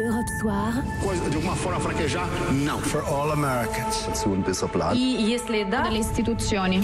Europe Soir. De uma forma fraquejar? Não. For all Americans. Если да, dalle istituzioni.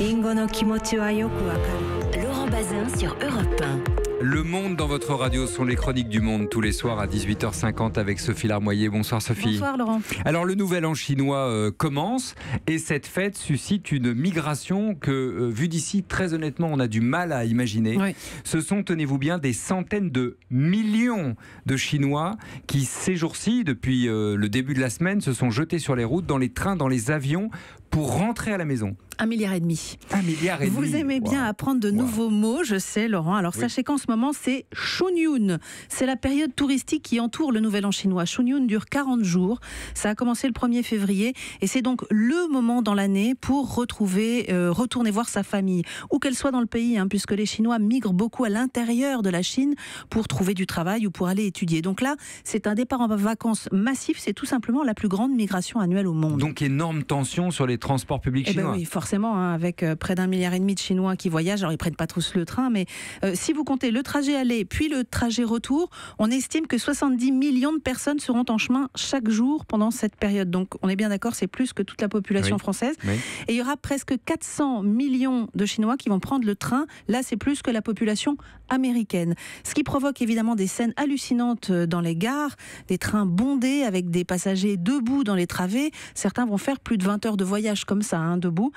Laurent Bazin sur Europe 1. Le Monde dans votre radio sont les chroniques du Monde tous les soirs à 18h50 avec Sophie Larmoyer. Bonsoir Sophie. Bonsoir Laurent. Alors le nouvel an chinois commence et cette fête suscite une migration que, vu d'ici, très honnêtement, on a du mal à imaginer. Oui. Ce sont, tenez-vous bien, des centaines de millions de Chinois qui, ces jours-ci, depuis le début de la semaine, se sont jetés sur les routes, dans les trains, dans les avions, pour rentrer à la maison. 1,5 milliard. 1,5 milliard. Vous aimez bien apprendre de nouveaux mots, je sais Laurent. Alors sachez qu'en ce moment c'est Chunyun. C'est la période touristique qui entoure le nouvel an chinois. Chunyun dure 40 jours. Ça a commencé le 1er février et c'est donc le moment dans l'année pour retourner voir sa famille, où qu'elle soit dans le pays, puisque les Chinois migrent beaucoup à l'intérieur de la Chine pour trouver du travail ou pour aller étudier. Donc là, c'est un départ en vacances massif. C'est tout simplement la plus grande migration annuelle au monde. Donc énorme tension sur les transports publics chinois. Oui, forcément, avec près d'1,5 milliard de Chinois qui voyagent. Alors ils prennent pas tous le train, mais si vous comptez le trajet aller puis le trajet retour, on estime que 70 millions de personnes seront en chemin chaque jour pendant cette période. Donc on est bien d'accord, c'est plus que toute la population française. Oui. Et il y aura presque 400 millions de Chinois qui vont prendre le train. Là, c'est plus que la population américaine. Ce qui provoque évidemment des scènes hallucinantes dans les gares, des trains bondés avec des passagers debout dans les travées. Certains vont faire plus de 20 heures de voyage comme ça, debout.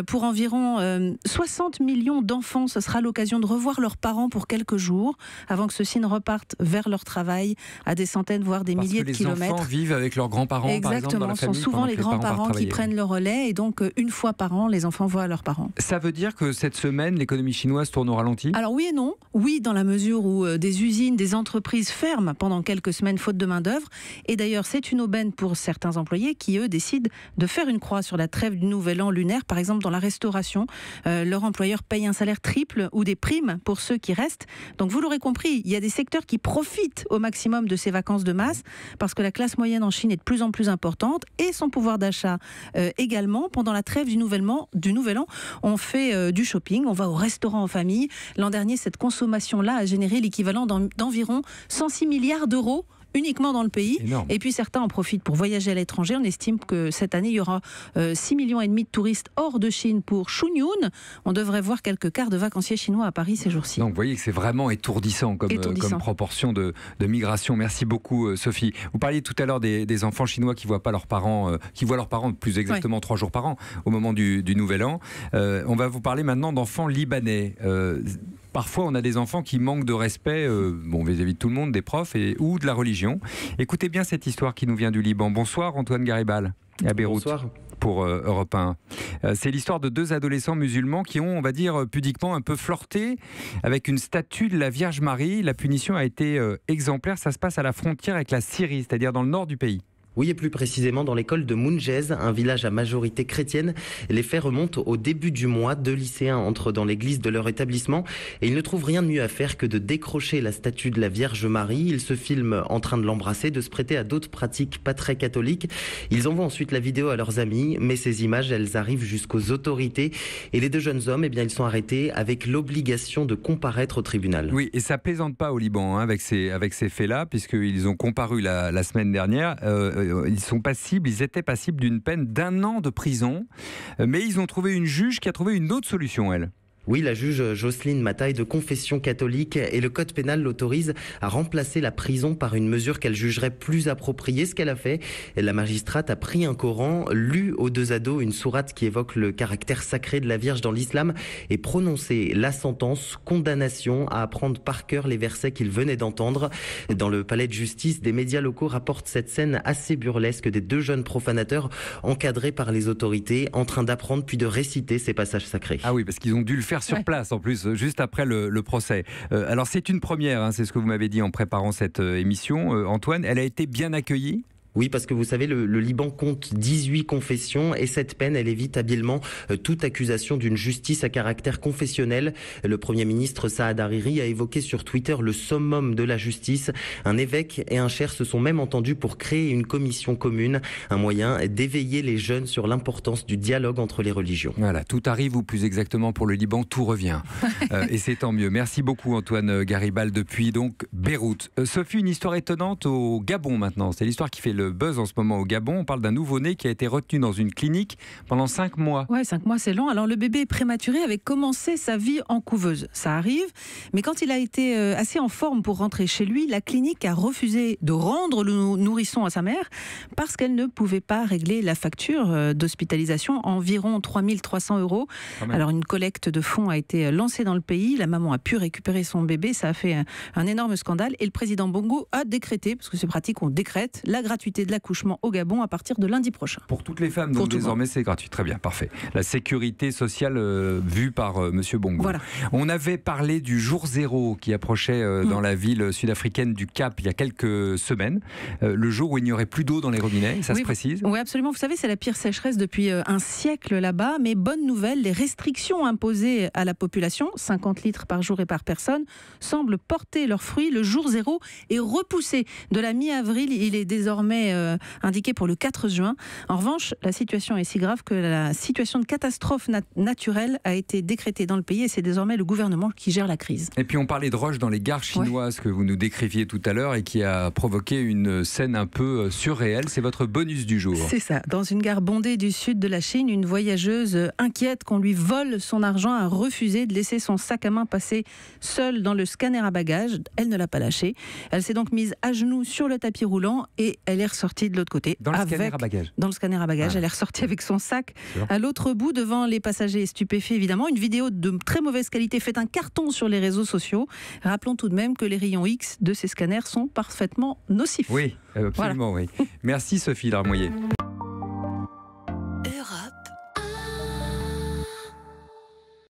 Pour environ 60 millions d'enfants, ce sera l'occasion de revoir leurs parents pour quelques jours avant que ceux-ci ne repartent vers leur travail à des centaines, voire des milliers de kilomètres. Les enfants vivent avec leurs grands-parents, par exemple, dans la famille. Ce sont souvent les grands-parents qui prennent le relais et donc une fois par an, les enfants voient leurs parents. Ça veut dire que cette semaine, l'économie chinoise tourne au ralenti ? Alors oui et non. Oui, dans la mesure où des usines, des entreprises ferment pendant quelques semaines faute de main-d'œuvre. Et d'ailleurs, c'est une aubaine pour certains employés qui, eux, décident de faire une croix sur la trêve du nouvel an lunaire. Par exemple, dans la restauration, leur employeur paye un salaire triple ou des primes pour ceux qui restent. Donc vous l'aurez compris, il y a des secteurs qui profitent au maximum de ces vacances de masse parce que la classe moyenne en Chine est de plus en plus importante et son pouvoir d'achat également. Pendant la trêve du nouvel an, on fait du shopping, on va au restaurant en famille. L'an dernier, cette consommation-là a généré l'équivalent d'environ 106 milliards d'euros uniquement dans le pays. Énorme. Et puis certains en profitent pour voyager à l'étranger. On estime que cette année, il y aura 6,5 millions de touristes hors de Chine pour Chunyun. On devrait voir quelques quarts de vacanciers chinois à Paris ces jours-ci. Donc vous voyez que c'est vraiment étourdissant comme proportion de migration. Merci beaucoup Sophie. Vous parliez tout à l'heure des enfants chinois qui voient leurs parents plus exactement 3 jours par an au moment du Nouvel An. On va vous parler maintenant d'enfants libanais. Parfois, on a des enfants qui manquent de respect vis-à-vis de tout le monde, des profs ou de la religion. Écoutez bien cette histoire qui nous vient du Liban. Bonsoir Antoine Garibal, à Beyrouth. Bonsoir. Pour Europe 1. C'est l'histoire de 2 adolescents musulmans qui ont, on va dire pudiquement, un peu flirté avec une statue de la Vierge Marie. La punition a été exemplaire. Ça se passe à la frontière avec la Syrie, c'est-à-dire dans le nord du pays. Oui, et plus précisément dans l'école de Mounjez, un village à majorité chrétienne. Les faits remontent au début du mois. 2 lycéens entrent dans l'église de leur établissement et ils ne trouvent rien de mieux à faire que de décrocher la statue de la Vierge Marie. Ils se filment en train de l'embrasser, de se prêter à d'autres pratiques pas très catholiques. Ils envoient ensuite la vidéo à leurs amis, mais ces images, elles arrivent jusqu'aux autorités. Et les 2 jeunes hommes, ils sont arrêtés avec l'obligation de comparaître au tribunal. Oui, et ça plaisante pas au Liban avec ces faits-là, puisqu'ils ont comparu la semaine dernière. Ils étaient passibles d'une peine d'1 an de prison, mais ils ont trouvé une juge qui a trouvé une autre solution, elle. Oui, la juge Jocelyne Mataille de confession catholique et le code pénal l'autorise à remplacer la prison par une mesure qu'elle jugerait plus appropriée. Ce qu'elle a fait, la magistrate a pris un Coran, lu aux 2 ados une sourate qui évoque le caractère sacré de la Vierge dans l'islam et prononcé la sentence, condamnation à apprendre par cœur les versets qu'ils venaient d'entendre. Dans le palais de justice, des médias locaux rapportent cette scène assez burlesque des 2 jeunes profanateurs encadrés par les autorités en train d'apprendre puis de réciter ces passages sacrés. Ah oui, parce qu'ils ont dû le faire sur place en plus, juste après le procès. Alors c'est une première, c'est ce que vous m'avez dit en préparant cette émission, Antoine. Elle a été bien accueillie ? Oui, parce que vous savez, le Liban compte 18 confessions et cette peine, elle évite habilement toute accusation d'une justice à caractère confessionnel. Le Premier ministre Saad Hariri a évoqué sur Twitter le summum de la justice. Un évêque et un cheikh se sont même entendus pour créer une commission commune, un moyen d'éveiller les jeunes sur l'importance du dialogue entre les religions. Voilà, tout arrive, ou plus exactement pour le Liban, tout revient. Et c'est tant mieux. Merci beaucoup Antoine Garibald depuis donc Beyrouth. Sophie, une histoire étonnante au Gabon maintenant. C'est l'histoire qui fait le buzz en ce moment au Gabon. On parle d'un nouveau-né qui a été retenu dans une clinique pendant 5 mois. Ouais, 5 mois c'est long. Alors le bébé prématuré avait commencé sa vie en couveuse. Ça arrive, mais quand il a été assez en forme pour rentrer chez lui, la clinique a refusé de rendre le nourrisson à sa mère parce qu'elle ne pouvait pas régler la facture d'hospitalisation, environ 3 300 €. Alors une collecte de fonds a été lancée dans le pays. La maman a pu récupérer son bébé. Ça a fait un énorme scandale. Et le président Bongo a décrété, parce que c'est pratique, on décrète la gratuité de l'accouchement au Gabon à partir de lundi prochain. Pour toutes les femmes, donc désormais c'est gratuit. Très bien, parfait. La sécurité sociale vue par Monsieur Bongo. Voilà. On avait parlé du jour zéro qui approchait dans la ville sud-africaine du Cap il y a quelques semaines. Le jour où il n'y aurait plus d'eau dans les robinets, ça se précise. Oui, absolument. Vous savez, c'est la pire sécheresse depuis un siècle là-bas. Mais bonne nouvelle, les restrictions imposées à la population, 50 litres par jour et par personne, semblent porter leurs fruits. Le jour zéro est repoussé de la mi-avril. Il est désormais indiqué pour le 4 juin. En revanche, la situation est si grave que la situation de catastrophe naturelle a été décrétée dans le pays et c'est désormais le gouvernement qui gère la crise. Et puis on parlait de rush dans les gares chinoises que vous nous décriviez tout à l'heure et qui a provoqué une scène un peu surréelle. C'est votre bonus du jour. C'est ça. Dans une gare bondée du sud de la Chine, une voyageuse inquiète qu'on lui vole son argent a refusé de laisser son sac à main passer seul dans le scanner à bagages. Elle ne l'a pas lâché. Elle s'est donc mise à genoux sur le tapis roulant et elle est ressortie de l'autre côté. Dans le scanner à bagages. Dans le scanner à bagages. Elle est ressortie avec son sac à l'autre bout devant les passagers stupéfaits évidemment. Une vidéo de très mauvaise qualité fait un carton sur les réseaux sociaux. Rappelons tout de même que les rayons X de ces scanners sont parfaitement nocifs. Oui, absolument. Voilà. Oui. Merci Sophie Larmoyer.